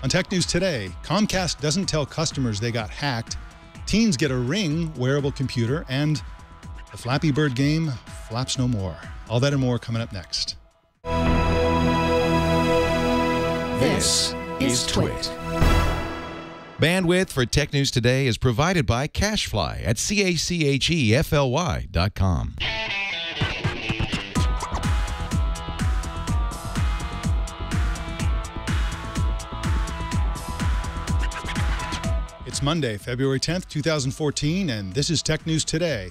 On Tech News Today, Comcast doesn't tell customers they got hacked, teens get a Ring wearable computer, and the Flappy Bird game flaps no more. All that and more coming up next. This is Twit. Bandwidth for Tech News Today is provided by CashFly at CACHEFLY.com. It's Monday, February 10th, 2014, and this is Tech News Today.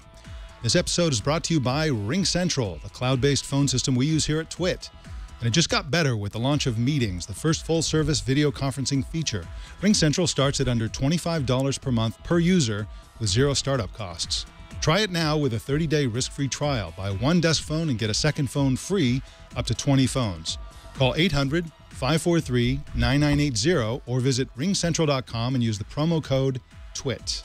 This episode is brought to you by RingCentral, the cloud-based phone system we use here at Twit. And it just got better with the launch of Meetings, the first full-service video conferencing feature. RingCentral starts at under $25 per month per user with zero startup costs. Try it now with a 30-day risk-free trial. Buy one desk phone and get a second phone free up to 20 phones. Call 800-543-9980 or visit ringcentral.com and use the promo code TWIT.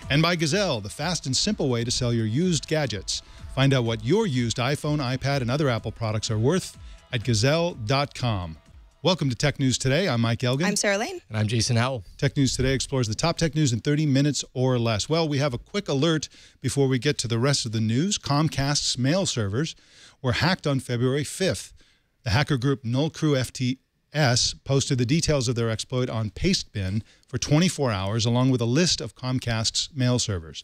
And by Gazelle, the fast and simple way to sell your used gadgets. Find out what your used iPhone, iPad, and other Apple products are worth at Gazelle.com. Welcome to Tech News Today. I'm Mike Elgin. I'm Sarah Lane. And I'm Jason Howell. Tech News Today explores the top tech news in 30 minutes or less. Well, we have a quick alert before we get to the rest of the news. Comcast's mail servers were hacked on February 5th. The hacker group Null Crew FTS posted the details of their exploit on Pastebin for 24 hours, along with a list of Comcast's mail servers.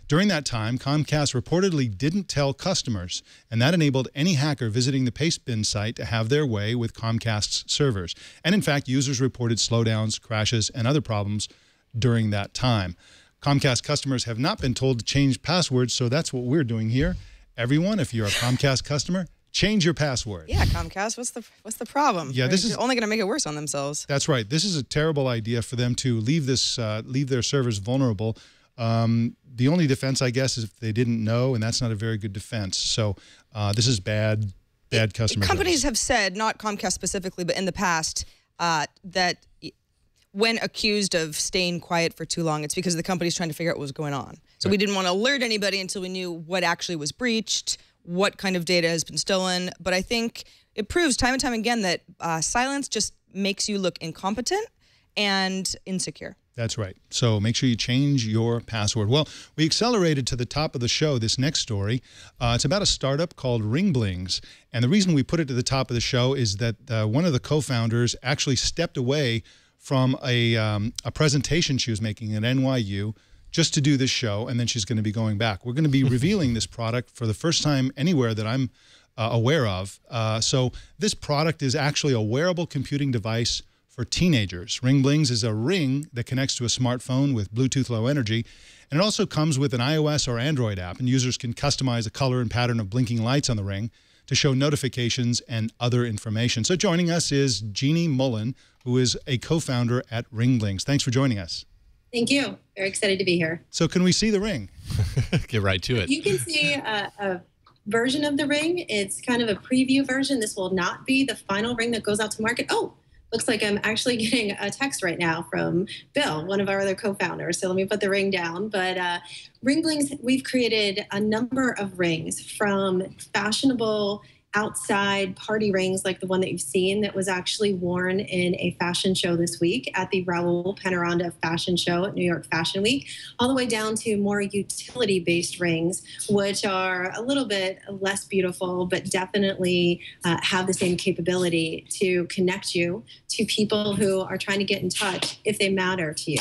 During that time, Comcast reportedly didn't tell customers, and that enabled any hacker visiting the Pastebin site to have their way with Comcast's servers. And in fact, users reported slowdowns, crashes, and other problems during that time. Comcast customers have not been told to change passwords, so that's what we're doing here. Everyone, if you're a Comcast customer, change your password. Yeah, Comcast, what's the problem? Yeah, this is only going to make it worse on themselves. That's right. This is a terrible idea for them to leave their servers vulnerable. The only defense, I guess, is if they didn't know, and that's not a very good defense. So this is bad customer Companies service. have said, not Comcast specifically, but in the past, that when accused of staying quiet for too long, it's because the company's trying to figure out what was going on. So we didn't want to alert anybody until we knew what actually was breached, what kind of data has been stolen. But I think it proves time and time again that silence just makes you look incompetent and insecure. That's right. So make sure you change your password. Well, we accelerated to the top of the show, this next story. It's about a startup called Ringlings. And the reason we put it to the top of the show is that one of the co-founders actually stepped away from a presentation she was making at NYU just to do this show, and then she's going to be going back. We're going to be revealing this product for the first time anywhere that I'm aware of. So this product is actually a wearable computing device for teenagers. Ringlings is a ring that connects to a smartphone with Bluetooth Low Energy, and it also comes with an iOS or Android app, and users can customize the color and pattern of blinking lights on the ring to show notifications and other information. So joining us is Jeannie Mullen, who is a co-founder at Ringlings. Thanks for joining us. Thank you. Very excited to be here. So can we see the ring? Get right to it. You can see a version of the ring. It's kind of a preview version. This will not be the final ring that goes out to market. Oh, looks like I'm actually getting a text right now from Bill, one of our other co-founders. So let me put the ring down. But Ringlings, we've created a number of rings, from fashionable outside party rings like the one that you've seen that was actually worn in a fashion show this week at the Raoul Penaranda Fashion Show at New York Fashion Week, all the way down to more utility-based rings, which are a little bit less beautiful, but definitely have the same capability to connect you to people who are trying to get in touch if they matter to you.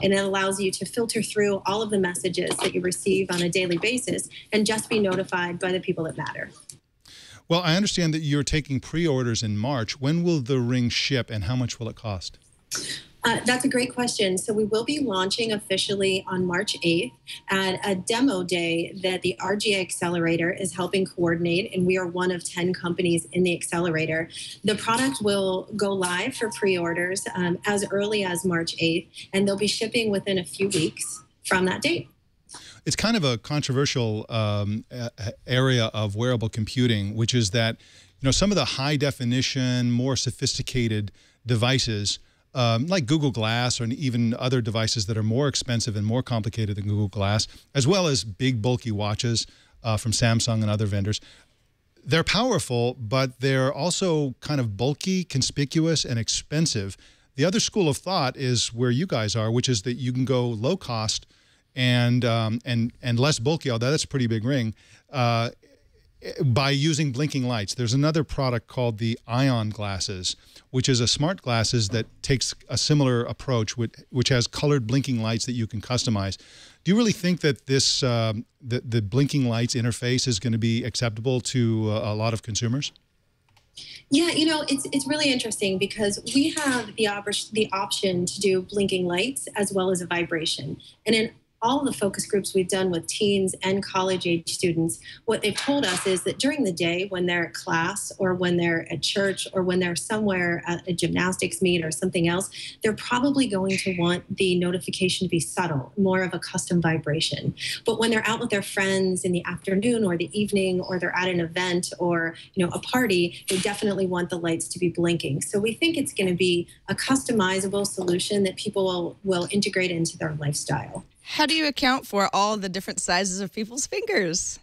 And it allows you to filter through all of the messages that you receive on a daily basis and just be notified by the people that matter. Well, I understand that you're taking pre-orders in March. When will the ring ship, and how much will it cost? That's a great question. So we will be launching officially on March 8th at a demo day that the RGA Accelerator is helping coordinate, and we are one of 10 companies in the accelerator. The product will go live for pre-orders as early as March 8th, and they'll be shipping within a few weeks from that date. It's kind of a controversial area of wearable computing, which is that, you know, some of the high definition, more sophisticated devices, like Google Glass or even other devices that are more expensive and more complicated than Google Glass, as well as big bulky watches from Samsung and other vendors, they're powerful, but they're also kind of bulky, conspicuous, and expensive. The other school of thought is where you guys are, which is that you can go low cost and less bulky, although that's a pretty big ring, by using blinking lights. There's another product called the Ion glasses, which is a smart glasses that takes a similar approach, which has colored blinking lights that you can customize. Do you really think that this the blinking lights interface is going to be acceptable to a lot of consumers? Yeah, it's really interesting because we have the option to do blinking lights as well as a vibration. And in all of the focus groups we've done with teens and college-age students, what they've told us is that during the day when they're at class or when they're at church or when they're somewhere at a gymnastics meet or something else, they're probably going to want the notification to be subtle, more of a custom vibration. But when they're out with their friends in the afternoon or the evening, or they're at an event or a party, they definitely want the lights to be blinking. So we think it's going to be a customizable solution that people will integrate into their lifestyle. How do you account for all the different sizes of people's fingers?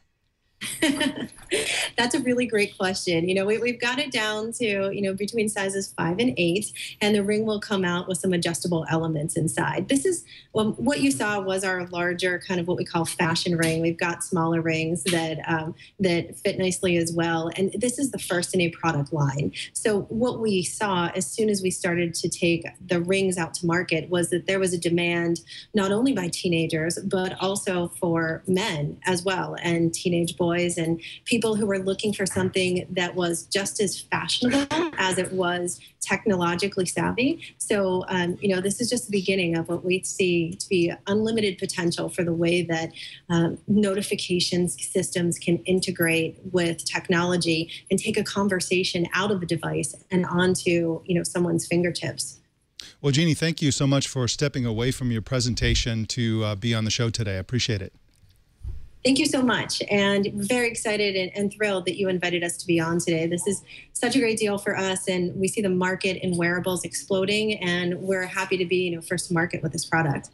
That's a really great question. We've got it down to, between sizes 5 and 8, and the ring will come out with some adjustable elements inside. This is what you saw was our larger kind of what we call fashion ring. We've got smaller rings that fit nicely as well. And this is the first in a product line. So what we saw as soon as we started to take the rings out to market was that there was a demand not only by teenagers, but also for men as well, and teenage boys and people who were looking for something that was just as fashionable as it was technologically savvy. So, this is just the beginning of what we see to be unlimited potential for the way that notifications systems can integrate with technology and take a conversation out of the device and onto, someone's fingertips. Well, Jeannie, thank you so much for stepping away from your presentation to be on the show today. I appreciate it. Thank you so much, and very excited and thrilled that you invited us to be on today. This is such a great deal for us, and we see the market in wearables exploding, and we're happy to be first to market with this product.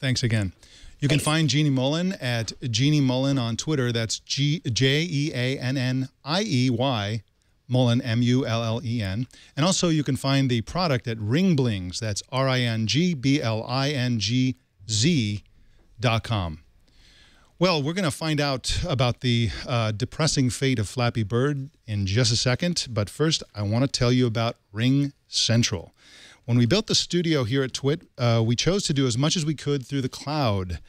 Thanks again. You can find Jeannie Mullen at Jeannie Mullen on Twitter. That's Jeanniey, Mullen, Mullen. And also you can find the product at Ringblings. That's RingBlingz.com. Well, we're going to find out about the depressing fate of Flappy Bird in just a second. But first, I want to tell you about Ring Central. When we built the studio here at TWiT, we chose to do as much as we could through the cloud.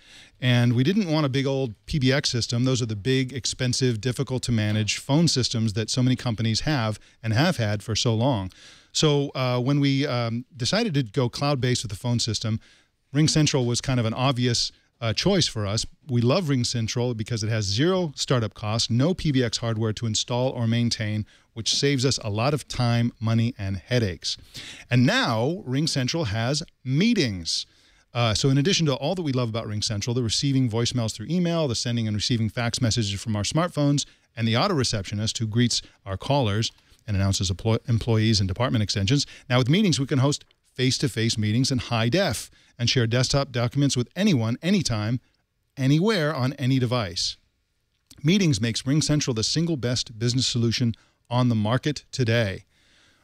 And we didn't want a big old PBX system. Those are the big, expensive, difficult to manage phone systems that so many companies have and have had for so long. So when we decided to go cloud-based with the phone system, Ring Central was kind of an obvious choice for us. We love Ring Central because it has zero startup costs, no PBX hardware to install or maintain, which saves us a lot of time, money, and headaches. And now Ring Central has meetings. So in addition to all that we love about Ring Central, the receiving voicemails through email, the sending and receiving fax messages from our smartphones, and the auto receptionist who greets our callers and announces employees and department extensions. Now with meetings, we can host face-to-face meetings in high def and share desktop documents with anyone, anytime, anywhere on any device. Meetings makes Ring Central the single best business solution on the market today.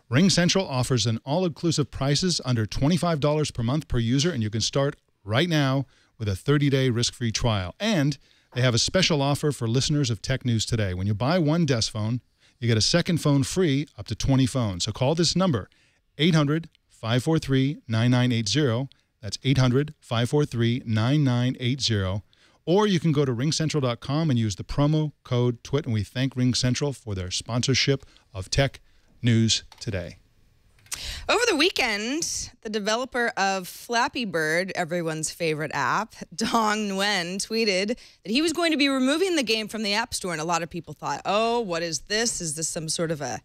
Ring Central offers an all-inclusive prices under $25 per month per user, and you can start right now with a 30-day risk-free trial. And they have a special offer for listeners of Tech News Today. When you buy one desk phone, you get a second phone free up to 20 phones. So call this number, 800-543-9980. That's 800-543-9980. Or you can go to ringcentral.com and use the promo code TWiT, and we thank Ring Central for their sponsorship of Tech News Today. Over the weekend, the developer of Flappy Bird, everyone's favorite app, Dong Nguyen, tweeted that he was going to be removing the game from the App Store, and a lot of people thought, oh, what is this? Is this some sort of a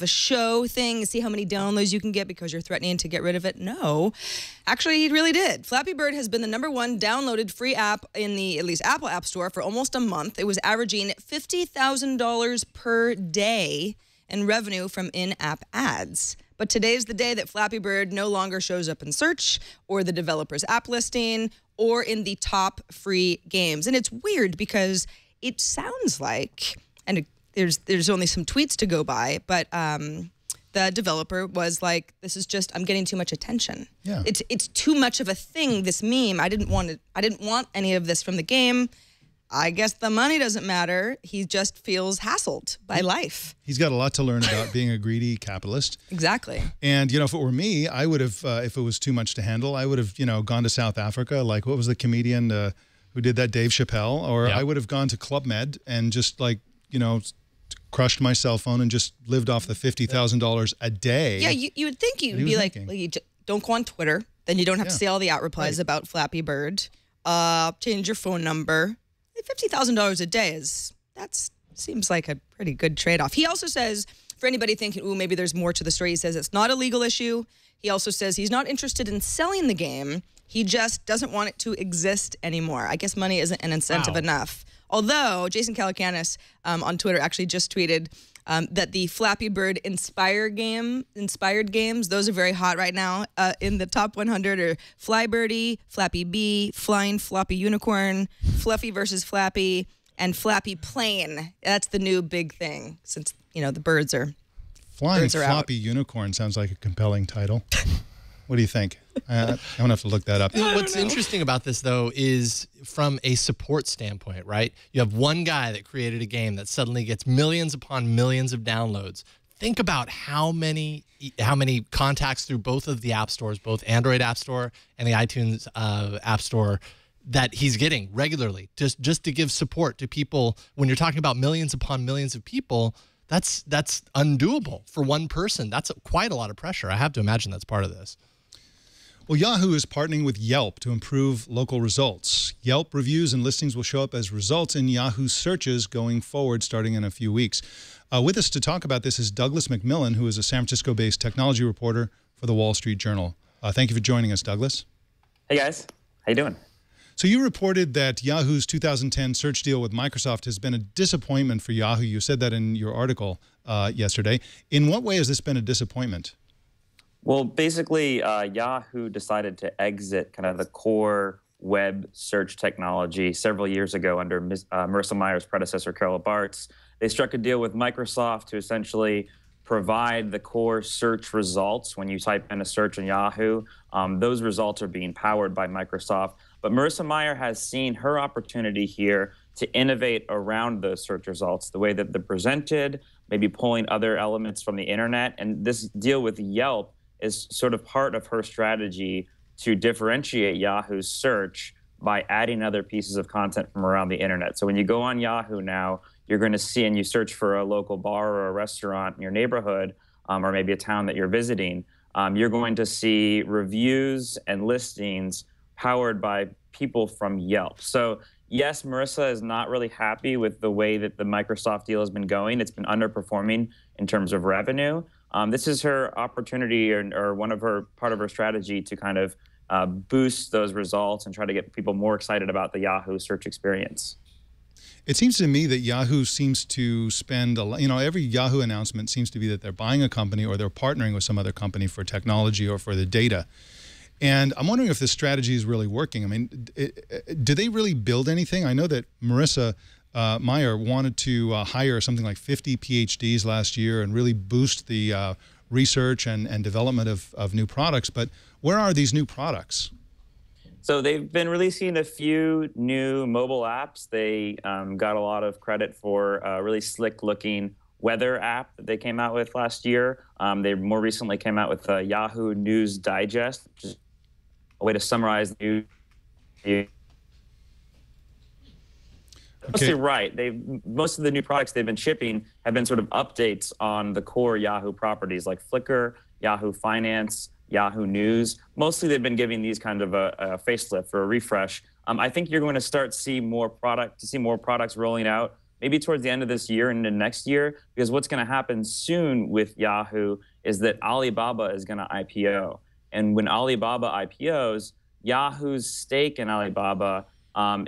show thing, see how many downloads you can get because you're threatening to get rid of it? No. Actually, he really did. Flappy Bird has been the #1 downloaded free app in the, at least Apple App Store, for almost a month. It was averaging $50,000 per day in revenue from in-app ads. But today's the day that Flappy Bird no longer shows up in search or the developer's app listing or in the top free games. And it's weird because it sounds like, and there's only some tweets to go by, but the developer was like, this is just, I'm getting too much attention. Yeah. It's too much of a thing, this meme. I didn't want any of this from the game. I guess the money doesn't matter. He just feels hassled by life. He's got a lot to learn about being a greedy capitalist. Exactly. And, you know, if it were me, I would have, if it was too much to handle, I would have, you know, gone to South Africa. Like, what was the comedian who did that, Dave Chappelle? Or I would have gone to Club Med and just, like, you know, crushed my cell phone and just lived off the $50,000 a day. Yeah, you would think you'd be like, you don't go on Twitter. Then you don't have to see all the out replies about Flappy Bird. Change your phone number. $50,000 a day seems like a pretty good trade-off. He also says, for anybody thinking, ooh, maybe there's more to the story, he says it's not a legal issue. He also says he's not interested in selling the game. He just doesn't want it to exist anymore. I guess money isn't an incentive enough. Although Jason Calacanis on Twitter actually just tweeted that the Flappy Bird inspired games, those are very hot right now. In the top 100 are Fly Birdie, Flappy Bee, Flying Floppy Unicorn, Fluffy versus Flappy, and Flappy Plane. That's the new big thing since, you know, the birds are Flying birds are Floppy Unicorn sounds like a compelling title. What do you think? I'm going to have to look that up. What's interesting about this, though, is from a support standpoint, right? You have one guy that created a game that suddenly gets millions upon millions of downloads. Think about how many contacts through both of the app stores, both Android App Store and the iTunes App Store, that he's getting regularly just to give support to people. When you're talking about millions upon millions of people, that's undoable for one person. That's quite a lot of pressure. I have to imagine that's part of this. Well, Yahoo is partnering with Yelp to improve local results. Yelp reviews and listings will show up as results in Yahoo searches going forward starting in a few weeks. With us to talk about this is Douglas McMillan, who is a San Francisco-based technology reporter for the Wall Street Journal. Thank you for joining us, Douglas. Hey, guys. How you doing? So you reported that Yahoo's 2010 search deal with Microsoft has been a disappointment for Yahoo. You said that in your article yesterday. In what way has this been a disappointment? Well, basically, Yahoo decided to exit kind of the core web search technology several years ago under Marissa Mayer's predecessor, Carol Bartz. They struck a deal with Microsoft to essentially provide the core search results. When you type in a search on Yahoo, those results are being powered by Microsoft. But Marissa Mayer has seen her opportunity here to innovate around those search results, the way that they're presented, maybe pulling other elements from the internet. And this deal with Yelp is sort of part of her strategy to differentiate Yahoo's search by adding other pieces of content from around the internet. So when you go on Yahoo now, you're going to see, and you search for a local bar or a restaurant in your neighborhood, or maybe a town that you're visiting, you're going to see reviews and listings powered by people from Yelp. So yes, Marissa is not really happy with the way that the Microsoft deal has been going. It's been underperforming in terms of revenue. This is her opportunity or part of her strategy to kind of boost those results and try to get people more excited about the Yahoo search experience. It seems to me that Yahoo seems to spend a lot, you know, every Yahoo announcement seems to be that they're buying a company or they're partnering with some other company for technology or for the data. And I'm wondering if this strategy is really working. I mean, do they really build anything? I know that Marissa Mayer wanted to hire something like 50 PhDs last year and really boost the research and development of new products. But where are these new products? So they've been releasing a few new mobile apps. They got a lot of credit for a really slick-looking weather app that they came out with last year. They more recently came out with Yahoo News Digest, which is a way to summarize news. Mostly right. Most of the new products they've been shipping have been sort of updates on the core Yahoo properties like Flickr, Yahoo Finance, Yahoo News. Mostly they've been giving these kind of a facelift or a refresh. I think you're going to start to see more products rolling out maybe towards the end of this year and into next year, because what's going to happen soon with Yahoo is that Alibaba is going to IPO. And when Alibaba IPOs, Yahoo's stake in Alibaba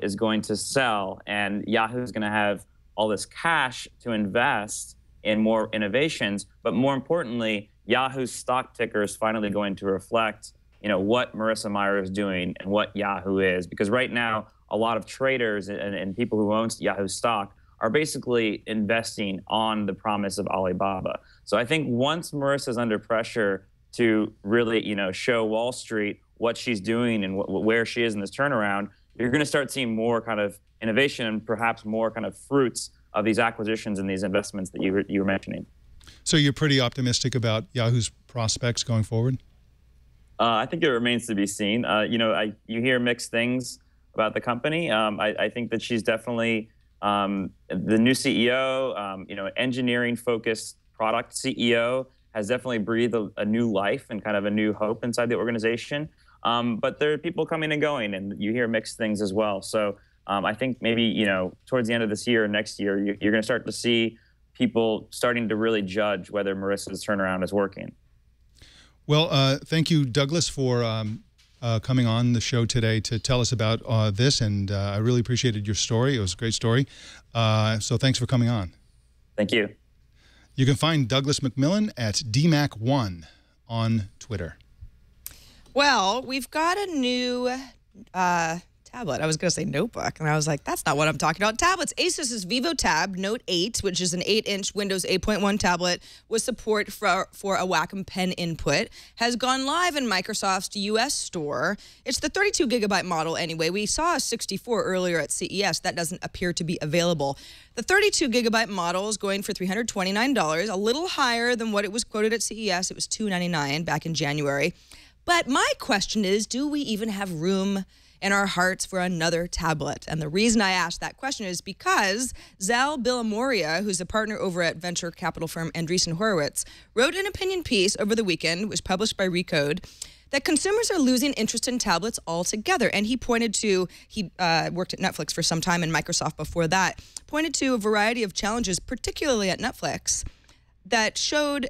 is going to sell, and Yahoo is going to have all this cash to invest in more innovations. But more importantly, Yahoo's stock ticker is finally going to reflect, you know, what Marissa Mayer is doing and what Yahoo is. Because right now, a lot of traders and people who own Yahoo stock are basically investing on the promise of Alibaba. So I think once Marissa's under pressure to really, show Wall Street what she's doing and where she is in this turnaround, you're going to start seeing more kind of innovation and perhaps more kind of fruits of these acquisitions and these investments that you were mentioning. So you're pretty optimistic about Yahoo's prospects going forward? I think it remains to be seen. You hear mixed things about the company. I think that she's definitely the new CEO, engineering-focused product CEO, has definitely breathed a new life and kind of a new hope inside the organization. But there are people coming and going, and you hear mixed things as well. So I think maybe, towards the end of this year or next year, you're going to start to see people starting to really judge whether Marissa's turnaround is working. Well, thank you, Douglas, for coming on the show today to tell us about this, and I really appreciated your story. It was a great story. So thanks for coming on. Thank you. You can find Douglas McMillan at DMAC1 on Twitter. Well, we've got a new tablet. I was going to say notebook, and I was like, that's not what I'm talking about. Tablets. Asus's VivoTab Note 8, which is an 8-inch Windows 8.1 tablet with support for a Wacom pen input, has gone live in Microsoft's U.S. store. It's the 32-gigabyte model anyway. We saw a 64 earlier at CES. That doesn't appear to be available. The 32-gigabyte model is going for $329, a little higher than what it was quoted at CES. It was $299 back in January. But my question is, do we even have room in our hearts for another tablet? And the reason I asked that question is because Zal Billamoria, who's a partner over at venture capital firm Andreessen Horowitz, wrote an opinion piece over the weekend, which was published by Recode, that consumers are losing interest in tablets altogether. And he pointed to, he worked at Netflix for some time and Microsoft before that, pointed to a variety of challenges, particularly at Netflix, that showed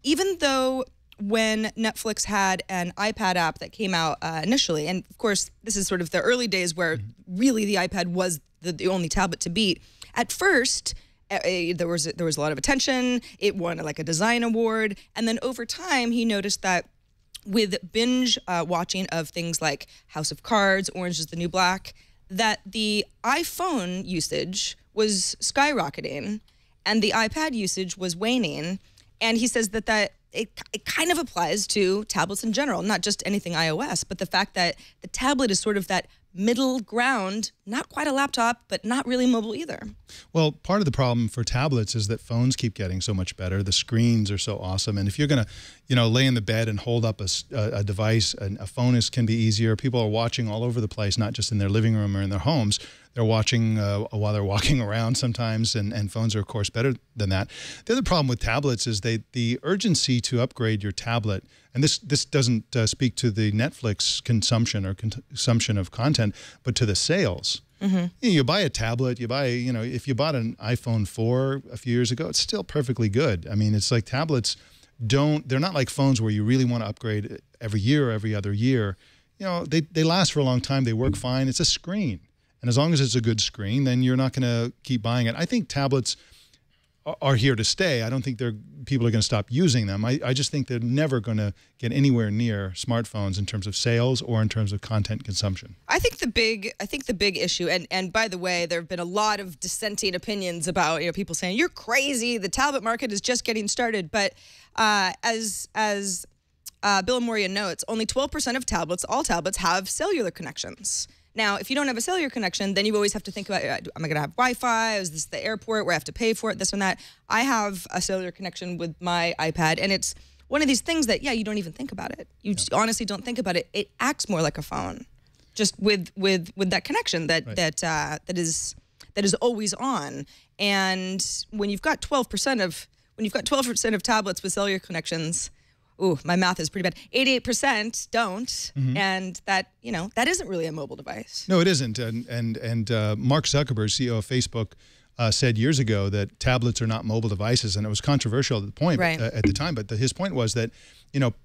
even though when Netflix had an iPad app that came out initially, and of course, this is sort of the early days where really the iPad was the only tablet to beat. At first, there was a lot of attention. It won like a design award, and then over time, he noticed that with binge watching of things like House of Cards, Orange is the New Black, that the iPhone usage was skyrocketing, and the iPad usage was waning. And he says that it kind of applies to tablets in general, not just anything iOS, but the fact that the tablet is sort of that middle ground, not quite a laptop, but not really mobile either. Well, part of the problem for tablets is that phones keep getting so much better. The screens are so awesome. And if you're going to, lay in the bed and hold up a device, a phone can be easier. People are watching all over the place, not just in their living room or in their homes. They're watching while they're walking around sometimes, and phones are, of course, better than that. The other problem with tablets is the urgency to upgrade your tablet, and this doesn't speak to the Netflix consumption or consumption of content, but to the sales. Mm-hmm. You buy a tablet, if you bought an iPhone 4 a few years ago, it's still perfectly good. I mean, it's like tablets they're not like phones where you really want to upgrade every year or every other year. They last for a long time. They work fine. It's a screen. And as long as it's a good screen, then you're not going to keep buying it. I think tablets are here to stay. I don't think people are going to stop using them. I just think they're never going to get anywhere near smartphones in terms of sales or in terms of content consumption. I think the big issue, and by the way, there have been a lot of dissenting opinions about people saying you're crazy. The tablet market is just getting started. But as Bill Moria notes, only 12% of all tablets have cellular connections. Now, if you don't have a cellular connection, then you always have to think about, am I going to have Wi-Fi? Is this the airport where I have to pay for it, this and that? I have a cellular connection with my iPad, and it's one of these things that, you don't even think about it. You just honestly don't think about it. It acts more like a phone, just with that connection that is always on. And when you've got 12% of tablets with cellular connections, ooh, my math is pretty bad. 88% don't, mm-hmm. and that isn't really a mobile device. No, it isn't. And Mark Zuckerberg, CEO of Facebook, said years ago that tablets are not mobile devices, and it was controversial at the point, right. At the time. But his point was that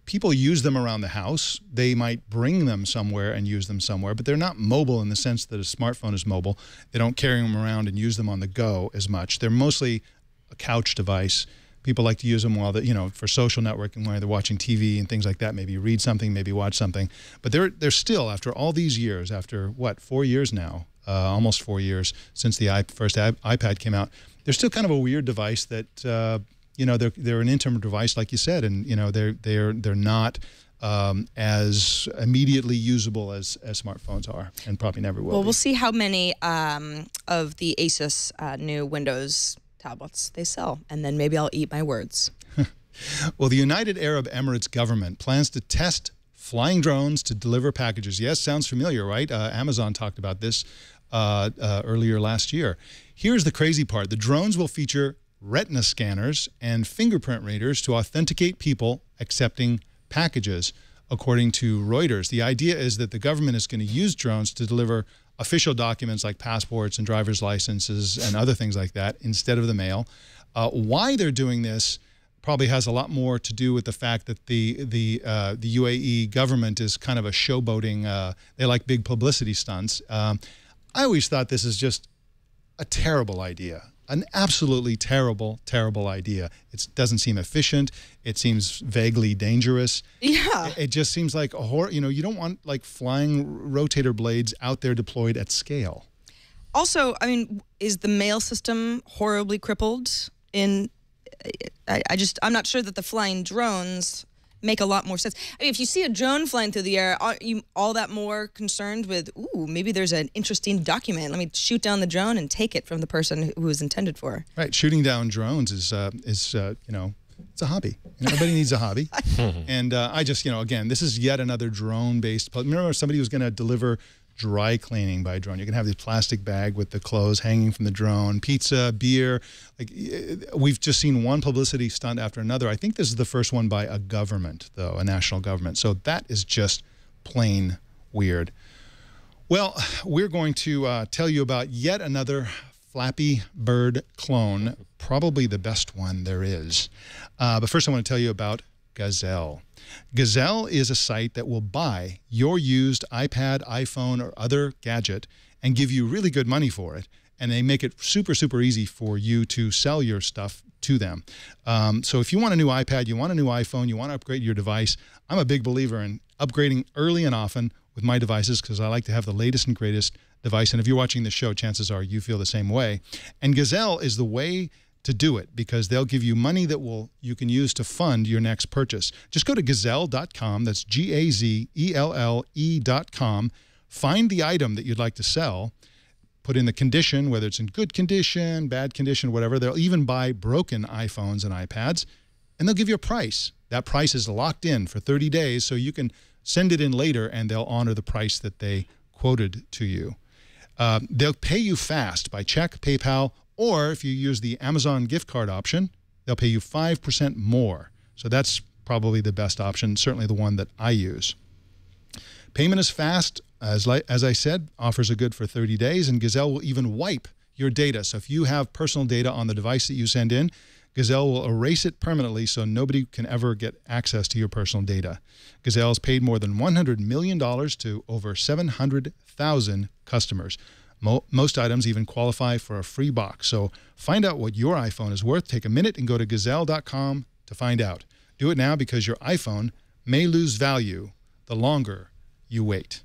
people use them around the house. They might bring them somewhere and use them somewhere, but they're not mobile in the sense that a smartphone is mobile. They don't carry them around and use them on the go as much. They're mostly a couch device. People like to use them while for social networking, while they're watching TV and things like that. Maybe read something, maybe watch something. But they're still, after all these years, after 4 years now, almost 4 years since the first iPad came out. They're still kind of a weird device that, you know, they're an interim device, like you said, and, you know, they're not as immediately usable as smartphones are, and probably never will. Well, be. we'll see how many of the Asus new Windows tablets they sell, and then maybe I'll eat my words. Well, the United Arab Emirates government plans to test flying drones to deliver packages. Yes, sounds familiar, right? Amazon talked about this earlier last year. Here's the crazy part. The drones will feature retina scanners and fingerprint readers to authenticate people accepting packages, according to Reuters. The idea is that the government is going to use drones to deliver official documents like passports and driver's licenses and other things like that instead of the mail. Why they're doing this probably has a lot more to do with the fact that the UAE government is kind of a showboating. They like big publicity stunts. I always thought this is just a terrible idea. An absolutely terrible, terrible idea. It doesn't seem efficient. It seems vaguely dangerous. Yeah. It just seems like a horror. You know, you don't want like flying rotator blades out there deployed at scale. Also, I mean, is the mail system horribly crippled? I'm not sure that the flying drones make a lot more sense. I mean, if you see a drone flying through the air, aren't you all that more concerned with, ooh, maybe there's an interesting document. Let me shoot down the drone and take it from the person who is intended for. Right. Shooting down drones is you know, it's a hobby. You know, everybody needs a hobby. And I just, you know, again, this is yet another drone-based. Remember somebody was going to deliver dry cleaning by drone. You can have this plastic bag with the clothes hanging from the drone, pizza, beer. Like, we've just seen one publicity stunt after another. I think this is the first one by a government, though, a national government. So that is just plain weird. Well, we're going to tell you about yet another Flappy Bird clone, probably the best one there is. But first I want to tell you about Gazelle. Gazelle is a site that will buy your used iPad, iPhone, or other gadget and give you really good money for it. And they make it super, super easy for you to sell your stuff to them. So if you want a new iPad, you want a new iPhone, you want to upgrade your device, I'm a big believer in upgrading early and often with my devices because I like to have the latest and greatest device. And if you're watching this show, chances are you feel the same way. And Gazelle is the way to do it because they'll give you money that you can use to fund your next purchase. Just go to gazelle.com. That's GAZELLE.com. Find the item that you'd like to sell. Put in the condition, whether it's in good condition, bad condition, whatever. They'll even buy broken iPhones and iPads, and they'll give you a price. That price is locked in for 30 days, so you can send it in later, and they'll honor the price that they quoted to you. They'll pay you fast by check, PayPal, or if you use the Amazon gift card option, they'll pay you 5% more. So that's probably the best option, certainly the one that I use. Payment is fast. As I said, offers are good for 30 days, and Gazelle will even wipe your data. So if you have personal data on the device that you send in, Gazelle will erase it permanently so nobody can ever get access to your personal data. Gazelle's paid more than $100 million to over 700,000 customers. Most items even qualify for a free box. So find out what your iPhone is worth. Take a minute and go to gazelle.com to find out. Do it now because your iPhone may lose value the longer you wait.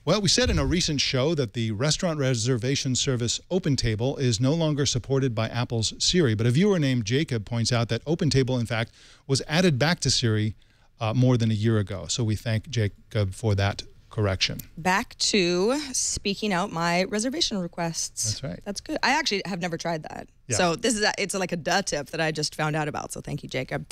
Well, we said in a recent show that the restaurant reservation service OpenTable is no longer supported by Apple's Siri, but a viewer named Jacob points out that OpenTable, in fact, was added back to Siri more than a year ago. So we thank Jacob for that correction. Back to speaking out my reservation requests. That's right. That's good. I actually have never tried that. Yeah. So it's like a duh tip that I just found out about. So thank you, Jacob.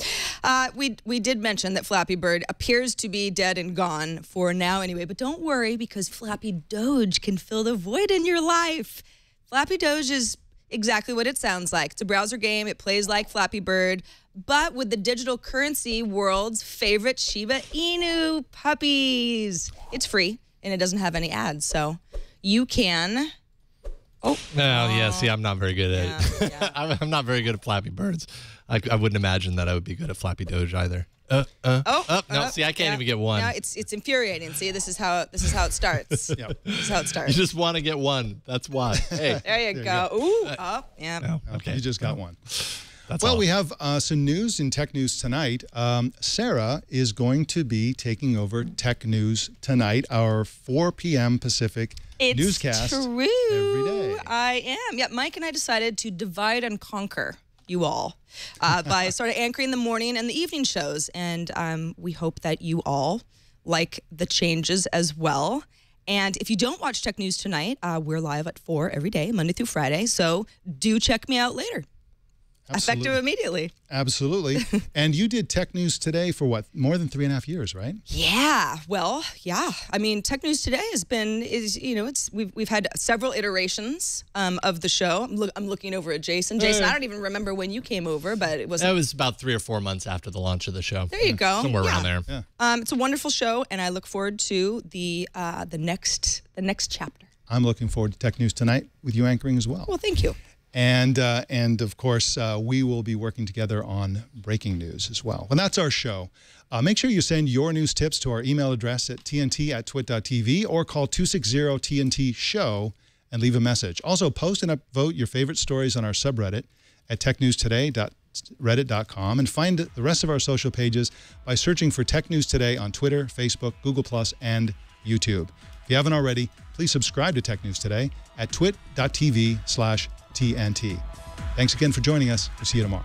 We did mention that Flappy Bird appears to be dead and gone for now anyway, but don't worry because Flappy Doge can fill the void in your life. Flappy Doge is exactly what it sounds like. It's a browser game. It plays like Flappy Bird, but with the digital currency world's favorite Shiba Inu puppies. It's free, and it doesn't have any ads, so you can... Oh, yeah, see, I'm not very good at it. Yeah. I'm not very good at Flappy Birds. I wouldn't imagine that I would be good at Flappy Doge either. No, see, I can't even get one. No, it's infuriating. See, this is how it starts. Yep. This is how it starts. You just want to get one. That's why. Hey. There you go. Ooh, yeah. No, okay. You just got one. That's well, all. we have some news in Tech News Tonight. Sarah is going to be taking over Tech News Tonight, our 4 p.m. Pacific newscast true. every day. I am. Yeah, Mike and I decided to divide and conquer you all by sort of anchoring the morning and the evening shows. And we hope that you all like the changes as well. And if you don't watch Tech News Tonight, we're live at 4 every day, Monday through Friday. So do check me out later. Absolutely. Effective immediately. Absolutely. And you did Tech News Today for what, more than 3.5 years, right? Yeah. Well, yeah. I mean, Tech News Today we've had several iterations of the show. I'm looking over at Jason. Jason, I don't even remember when you came over, but it was about 3 or 4 months after the launch of the show. There you go. Somewhere around there. Yeah. It's a wonderful show, and I look forward to the next chapter. I'm looking forward to Tech News Tonight with you anchoring as well. Well, thank you. And of course, we will be working together on breaking news as well. And that's our show. Make sure you send your news tips to our email address at tnt@twit.tv or call 260-TNT-SHOW and leave a message. Also, post and upvote your favorite stories on our subreddit at technewstoday.reddit.com and find the rest of our social pages by searching for Tech News Today on Twitter, Facebook, Google+, and YouTube. If you haven't already, please subscribe to Tech News Today at twit.tv/TNT. Thanks again for joining us. We'll see you tomorrow.